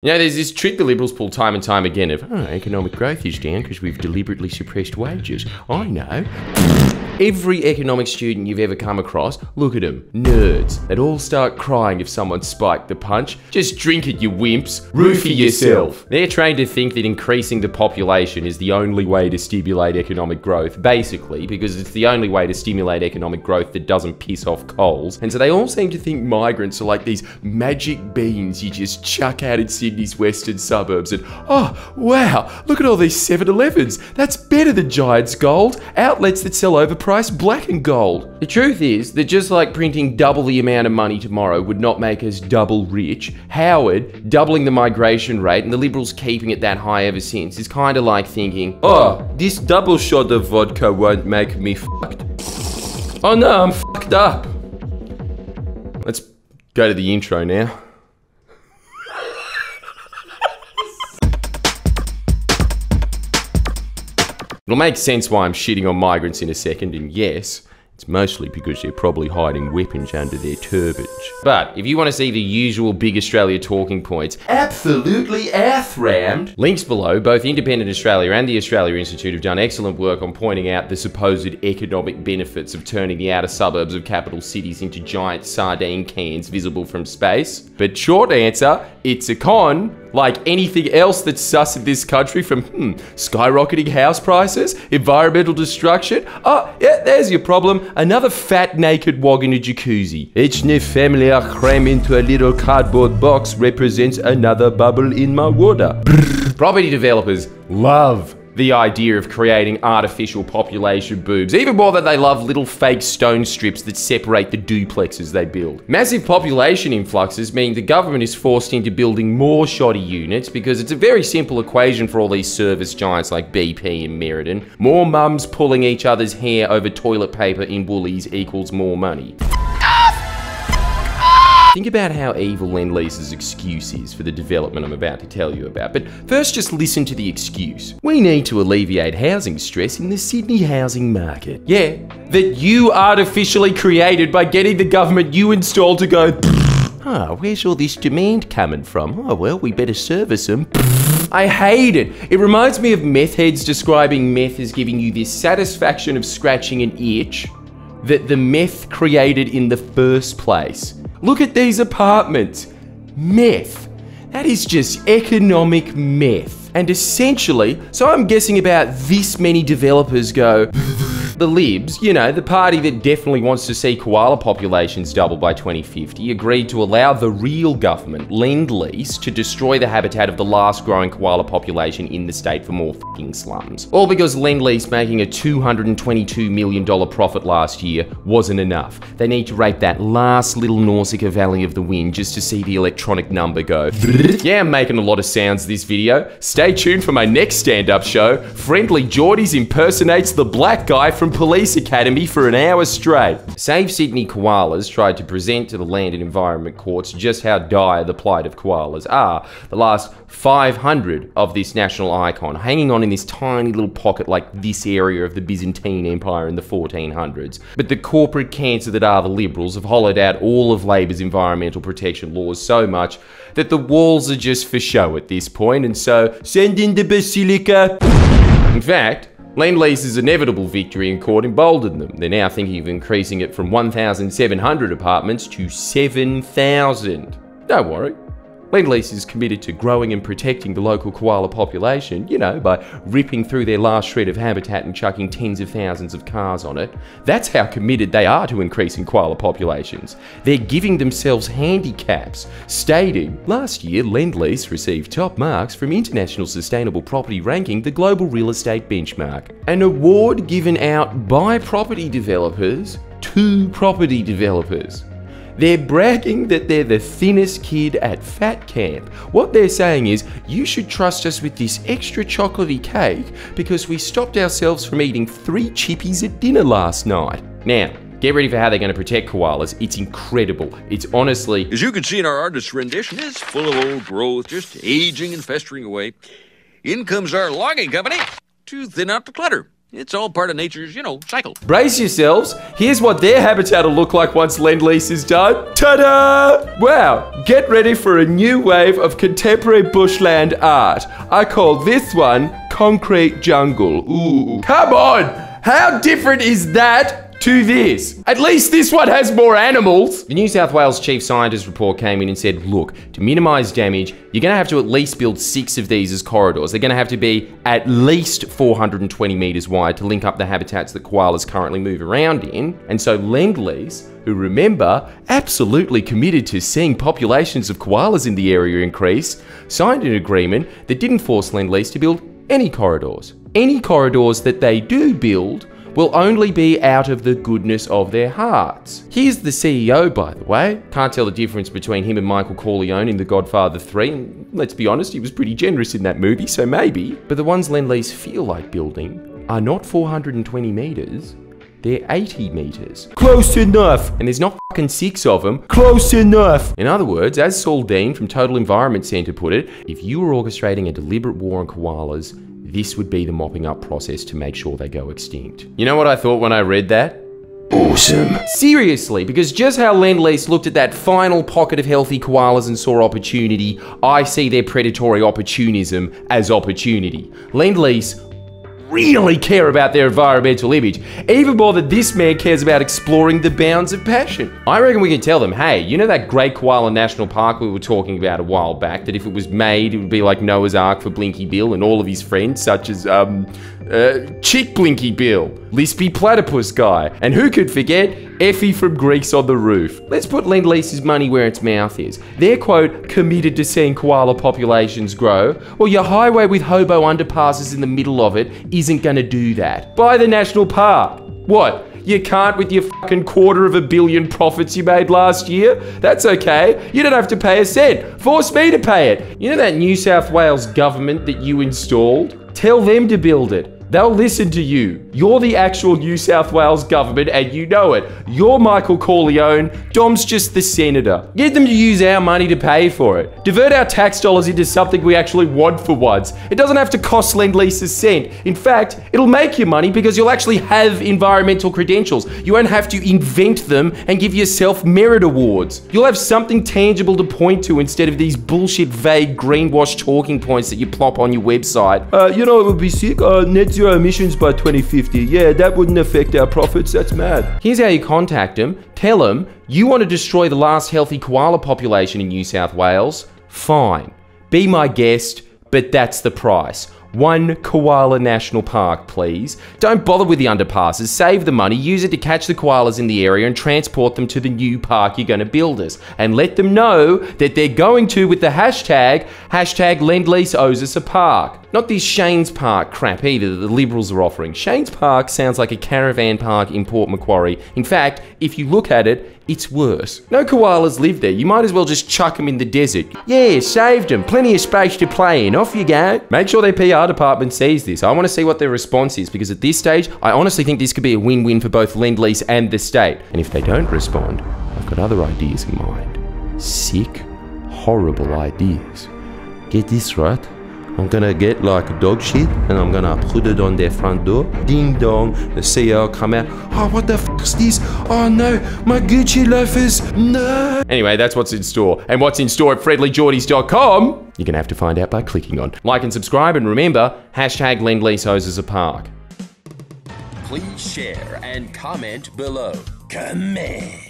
You know, there's this trick the Liberals pull time and time again of, economic growth is down because we've deliberately suppressed wages. I know. Every economic student you've ever come across, look at them, nerds. They'd all start crying if someone spiked the punch. Just drink it, you wimps. Roofie yourself. They're trained to think that increasing the population is the only way to stimulate economic growth, basically, because it's the only way to stimulate economic growth that doesn't piss off coals. And so they all seem to think migrants are like these magic beans you just chuck out in Sydney's western suburbs and, oh, wow, look at all these 7-Elevens. That's better than Giant's Gold. Outlets that sell overpriced black and gold. The truth is that just like printing double the amount of money tomorrow would not make us double rich, Howard doubling the migration rate and the Liberals keeping it that high ever since is kind of like thinking, oh, this double shot of vodka won't make me fucked. Oh no, I'm fucked up. Let's go to the intro now. It'll make sense why I'm shitting on migrants in a second, and yes, it's mostly because they're probably hiding weapons under their turbans. But if you want to see the usual Big Australia talking points, absolutely earth-rammed, links below. Both Independent Australia and the Australia Institute have done excellent work on pointing out the supposed economic benefits of turning the outer suburbs of capital cities into giant sardine cans visible from space. But short answer, it's a con. Like anything else that's sus in this country, from skyrocketing house prices, environmental destruction. Oh, yeah, there's your problem. Another fat naked wog in a jacuzzi. Each new family I cram into a little cardboard box represents another bubble in my water. Property developers love the idea of creating artificial population boobs, even more than they love little fake stone strips that separate the duplexes they build. Massive population influxes mean the government is forced into building more shoddy units because it's a very simple equation for all these service giants like BP and Meriden. More mums pulling each other's hair over toilet paper in Woolies equals more money. Think about how evil Lend-lease's excuse is for the development I'm about to tell you about, but first just listen to the excuse. We need to alleviate housing stress in the Sydney housing market. Yeah, that you artificially created by getting the government you installed to go, where's all this demand coming from? Oh well, we better service them. I hate it. It reminds me of meth heads describing meth as giving you this satisfaction of scratching an itch that the meth created in the first place. Look at these apartments. Meth. That is just economic meth. And essentially, so I'm guessing about this many developers go, the Libs, you know, the party that definitely wants to see koala populations double by 2050, agreed to allow the real government, Lend-lease, to destroy the habitat of the last growing koala population in the state for more fucking slums. All because Lend-lease making a $222 million profit last year wasn't enough. They need to rape that last little Nausicaa Valley of the Wind just to see the electronic number go. Yeah, I'm making a lot of sounds this video. Stay tuned for my next stand-up show. Friendly Geordies impersonates the black guy from Police Academy for an hour straight. Save Sydney Koalas tried to present to the Land and Environment Courts just how dire the plight of koalas are. The last 500 of this national icon hanging on in this tiny little pocket like this area of the Byzantine Empire in the 1400s. But the corporate cancer that are the Liberals have hollowed out all of Labor's environmental protection laws so much that the walls are just for show at this point, and so send in the basilica. In fact, Lend-lease's inevitable victory in court emboldened them. They're now thinking of increasing it from 1,700 apartments to 7,000. Don't worry. Lend-lease is committed to growing and protecting the local koala population, you know, by ripping through their last shred of habitat and chucking tens of thousands of cars on it. That's how committed they are to increasing koala populations. They're giving themselves handicaps, stating, last year Lend-lease received top marks from International Sustainable Property Ranking, the global real estate benchmark. An award given out by property developers to property developers. They're bragging that they're the thinnest kid at fat camp. What they're saying is, you should trust us with this extra chocolatey cake because we stopped ourselves from eating 3 chippies at dinner last night. Now, get ready for how they're going to protect koalas. It's incredible. It's honestly... As you can see in our artist's rendition, it's full of old growth, just aging and festering away. In comes our logging company to thin out the clutter. It's all part of nature's, cycle. Brace yourselves. Here's what their habitat will look like once Lend-lease is done. Ta-da! Wow, get ready for a new wave of contemporary bushland art. I call this one Concrete Jungle. Ooh. Come on! How different is that to this? At least this one has more animals. The New South Wales Chief Scientist report came in and said, look, to minimise damage, you're going to have to at least build 6 of these as corridors. They're going to have to be at least 420 metres wide to link up the habitats that koalas currently move around in. And so Lend-lease, who remember, absolutely committed to seeing populations of koalas in the area increase, signed an agreement that didn't force Lend-lease to build any corridors. Any corridors that they do build will only be out of the goodness of their hearts. Here's the CEO, by the way. Can't tell the difference between him and Michael Corleone in The Godfather 3, and let's be honest, he was pretty generous in that movie, so maybe. But the ones Lend-lease feel like building are not 420 metres, they're 80 metres. Close enough! And there's not fucking 6 of them. Close enough! In other words, as Saul Dean from Total Environment Centre put it, if you were orchestrating a deliberate war on koalas, this would be the mopping up process to make sure they go extinct. You know what I thought when I read that? Awesome. Seriously, because just how Lend-lease looked at that final pocket of healthy koalas and saw opportunity, I see their predatory opportunism as opportunity. Lend-lease really care about their environmental image, even more than this man cares about exploring the bounds of passion. I reckon we can tell them, hey, you know that Great Koala National Park we were talking about a while back, that if it was made, it would be like Noah's Ark for Blinky Bill and all of his friends, such as, Chick Blinky Bill, Lispy Platypus Guy, and who could forget Effie from Grease on the Roof. Let's put Lend-lease's money where its mouth is. They're, quote, committed to seeing koala populations grow. Well, your highway with hobo underpasses in the middle of it isn't gonna do that. Buy the national park. What? You can't with your fucking $250 million profits you made last year? That's okay. You don't have to pay a cent. Force me to pay it. You know that New South Wales government that you installed? Tell them to build it. They'll listen to you. You're the actual New South Wales government and you know it. You're Michael Corleone. Dom's just the senator. Get them to use our money to pay for it. Divert our tax dollars into something we actually want for once. It doesn't have to cost Lend-lease a cent. In fact, it'll make you money because you'll actually have environmental credentials. You won't have to invent them and give yourself merit awards. You'll have something tangible to point to instead of these bullshit, vague, greenwash talking points that you plop on your website. You know it would be sick? Net zero emissions by 2050. Yeah, that wouldn't affect our profits. That's mad. Here's how you contact them. Tell them you want to destroy the last healthy koala population in New South Wales. Fine. Be my guest, but that's the price. 1 koala national park, please. Don't bother with the underpasses. Save the money, use it to catch the koalas in the area and transport them to the new park you're going to build us. And let them know that they're going to with the hashtag Lend-lease owes us a park. Not this Shane's Park crap either that the Liberals are offering. Shane's Park sounds like a caravan park in Port Macquarie. In fact, if you look at it, it's worse. No koalas live there. You might as well just chuck them in the desert. Yeah, saved them. Plenty of space to play in. Off you go. Make sure their PR department sees this. I want to see what their response is because at this stage, I honestly think this could be a win-win for both Lend-lease and the state. And if they don't respond, I've got other ideas in mind. Sick, horrible ideas. Get this right. I'm gonna get like dog shit and I'm gonna put it on their front door. Ding dong, the CEO come out. Oh, what the fuck's this? Oh no, my Gucci loafers, no. Anyway, that's what's in store. And what's in store at friendlyjordies.com, you're gonna have to find out by clicking on like and subscribe, and remember, hashtag Lend-lease owes us a park. Please share and comment below. Comment.